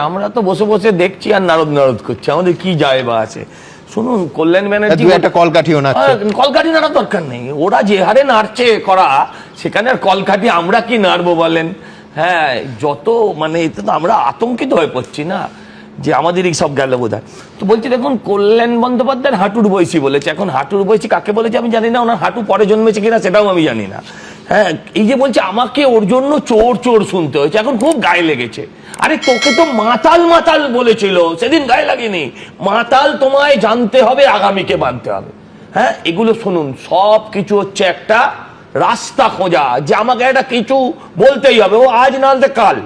আমরা তো বসে বসে দেখছি আর নারদ নারদ করছি, আমাদের কি যায় বা আছে। শুনুন, কল্যাণ ব্যানার্জি একটা কলকাঠিও নাড়ছে, কলকাঠি নাড়ার দরকার নেই, ওরা যে হারে নাড়ছে করা, সেখানে আর কলকাঠি আমরা কি নাড়বো বলেন? হ্যাঁ, যত মানে এতে তো আমরা আতঙ্কিত হয়ে পড়ছি না যে আমাদের এই সব গেল বোধ হয়। তো বলছি দেখুন, কল্যাণ বন্দ্যোপাধ্যায়ের হাঁটুর বয়সী বলেছে। এখন হাঁটুর বয়সী কাকে বলেছে আমি জানি না, ওনার হাঁটু পরে জন্মেছে কিনা সেটাও আমি জানি না। হ্যাঁ, এই যে বলছে আমাকে ওর জন্য চোর চোর শুনতে হয়েছে, এখন খুব গায়ে লেগেছে। আরে তোকে তো মাতাল মাতাল বলেছিল, সেদিন গায়ে লাগেনি। মাতাল তোমায় জানতে হবে, আগামীকে মানতে হবে। হ্যাঁ, এগুলো শুনুন, সব কিছু হচ্ছে একটা রাস্তা খোঁজা, যে আমাকে একটা কিছু বলতেই হবে, ও আজ না হলে কাল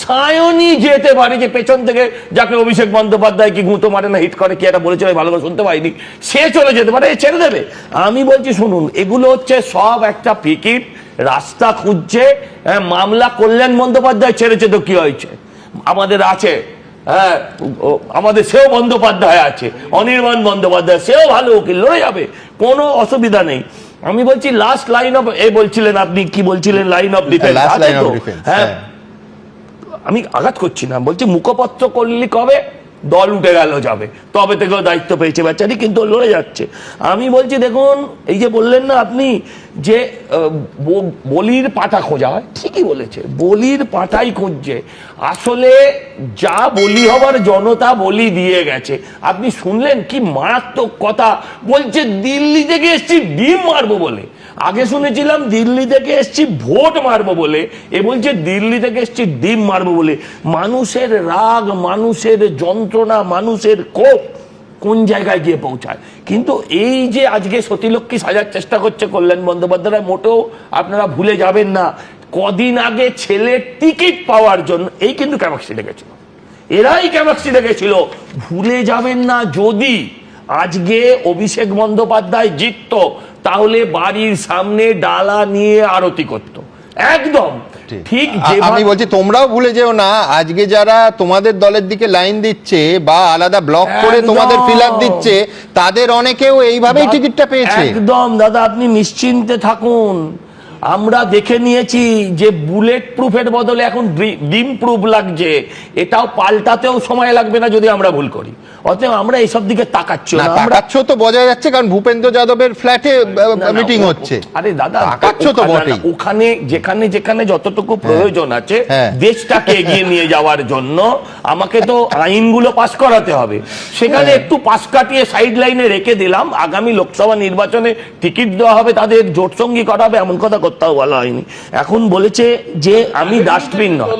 সায়নী যেতে পারে, যে পেছন থেকে যাকে অভিষেক বন্দ্যোপাধ্যায় কি গুঁতো মারে না হিট করে কি একটা বলেছিল, ভালো করে শুনতে পাইনি, সে চলে যেতে পারে, ছেড়ে দেবে। আমি বলছি শুনুন, এগুলো হচ্ছে সব একটা ফিকির, রাস্তা খুঁজছে। মামলা কল্যাণ বন্দ্যোপাধ্যায় ছেড়েছে তো কি হয়েছে, আমাদের আছে। হ্যাঁ, আমাদের সেও বন্দ্যোপাধ্যায় আছে, অনির্বাণ বন্দ্যোপাধ্যায়, সেও ভালো উকিল, লড়ে যাবে, কোনো অসুবিধা নেই। আমি বলছি লাস্ট লাইন অফ, বলছিলেন আপনি কি বলছিলেন, লাইন অফ ডিফেন্স। হ্যাঁ, আমি আঘাত করছি না, বলছি মুখপত্র করলি কবে, দল উঠে গেল যাবে, তবে থেকেও দায়িত্ব পেয়েছে বেচারি, কিন্তু লড়ে যাচ্ছে। আমি বলছি দেখুন, এই যে বললেন না আপনি যে বলির পাঠা খোঁজা হয়, ঠিকই বলেছে, বলির পাঠাই খুঁজছে। আসলে যা বলি হবার জনতা বলি দিয়ে গেছে। আপনি শুনলেন কি মারাত্মক কথা বলছে, দিল্লি থেকে এসছি ডিম মারবো বলে। আগে শুনেছিলাম দিল্লি থেকে এসছি ভোট মারবো বলে, এ বলছে দিল্লি থেকে এসছি ডিম মারবো বলে। মানুষের রাগ, মানুষের যন্ত্রণা, মানুষের ক্ষোভ কোন জায়গায় গিয়ে পৌঁছায়। কিন্তু এই যে আজকে সতীলক্ষ্মী সাজার চেষ্টা করছে কল্যাণ বন্দ্যোপাধ্যায়, মোটেও আপনারা ভুলে যাবেন না, কদিন আগে ছেলের টিকিট পাওয়ার জন্য এই কিন্তু ক্যামাক্সি লেগেছিল, এরাই ক্যামাক্সি লেগেছিল। ভুলে যাবেন না, যদি আজকে অভিষেক বন্দ্যোপাধ্যায় জিততো, তাহলে বাড়ির সামনে ডালা নিয়ে আরতি করতো, একদম ঠিক। আমি বলছি তোমরাও ভুলে যেও না, আজকে যারা তোমাদের দলের দিকে লাইন দিচ্ছে বা আলাদা ব্লক করে তোমাদের ফিল আপ দিচ্ছে, তাদের অনেকেও এইভাবেই টিকিটটা পেয়েছে। একদম দাদা, আপনি নিশ্চিন্তে থাকুন, আমরা দেখে নিয়েছি যে বুলেট প্রুফের বদলে এখন ডিম প্রুফ লাগছে, এটাও পাল্টাতেও সময় লাগবে না যদি আমরা ভুল করি। অতএব আমরা এইসব দিকে তাকাচ্ছি না, তাকাচ্ছ তো বোঝা যাচ্ছে, কারণ ভূপেন্দ্র যাদবের ফ্ল্যাটে মিটিং হচ্ছে। আরে দাদা, তাকাচ্ছ তো বটেই, ওখানে যেখানে যেখানে যতটুকু প্রয়োজন আছে দেশটাকে এগিয়ে নিয়ে যাওয়ার জন্য আমাকে তো আইনগুলো পাস করাতে হবে, সেখানে একটু পাশ কাটিয়ে সাইড লাইনে রেখে দিলাম। আগামী লোকসভা নির্বাচনে টিকিট দেওয়া হবে, তাদের জোটসঙ্গী করা হবে, এমন কথা কোথাও বলা হয়নি। এখন বলেছে যে আমি ডাস্টবিন নয়।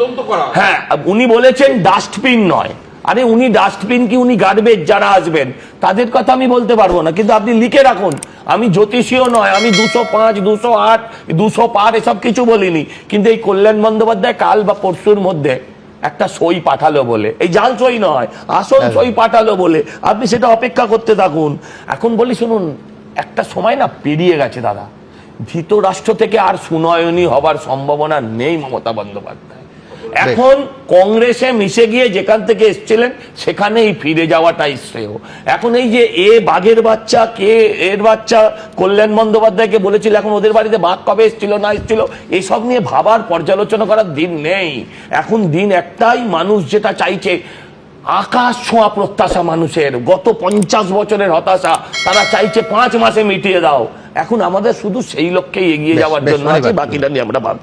হ্যাঁ, উনি বলেছেন ডাস্টবিন নয়। আরে উনি ডাস্টবিন কি, উনি গার্বেজ যারা আসবেন তাদের কথা আমি বলতে পারবো না, কিন্তু আপনি লিখে রাখুন। আমি জ্যোতিষীও নয়, আমি 205, 208, 200 পার এসব কিছু বলিনি, কিন্তু এই কল্যাণ বন্দ্যোপাধ্যায় কাল বা পরশুর মধ্যে একটা সই পাঠালো বলে, এই জাল সই নয়, আসল সই পাঠালো বলে, আপনি সেটা অপেক্ষা করতে থাকুন। এখন বলি শুনুন, একটা সময় না পেরিয়ে গেছে দাদা, ধৃতরাষ্ট্র থেকে আর সুনয়নী হবার সম্ভাবনা নেই মমতা বন্দ্যোপাধ্যায়। এখন কংগ্রেসে মিশে গিয়ে যেখান থেকে এসেছিলেন সেখানেই ফিরে যাওয়াটাই শ্রেয়। এখন এই যে এ বাঘের বাচ্চা, কে এর বাচ্চা, কল্যাণ বন্দ্যোপাধ্যায়কে বলেছিল, এখন ওদের বাড়িতে বাঘ কবে এসেছিল না এসেছিল এইসব নিয়ে ভাবার পর্যালোচনা করার দিন নেই। এখন দিন একটাই, মানুষ যেটা চাইছে, আকাশ ছোঁয়া প্রত্যাশা মানুষের, গত 50 বছরের হতাশা, তারা চাইছে 5 মাসে মিটিয়ে দাও। এখন আমাদের শুধু সেই লক্ষ্যে এগিয়ে যাওয়ার জন্য আছে, বাকিটা নিয়ে আমরা ভাবছি।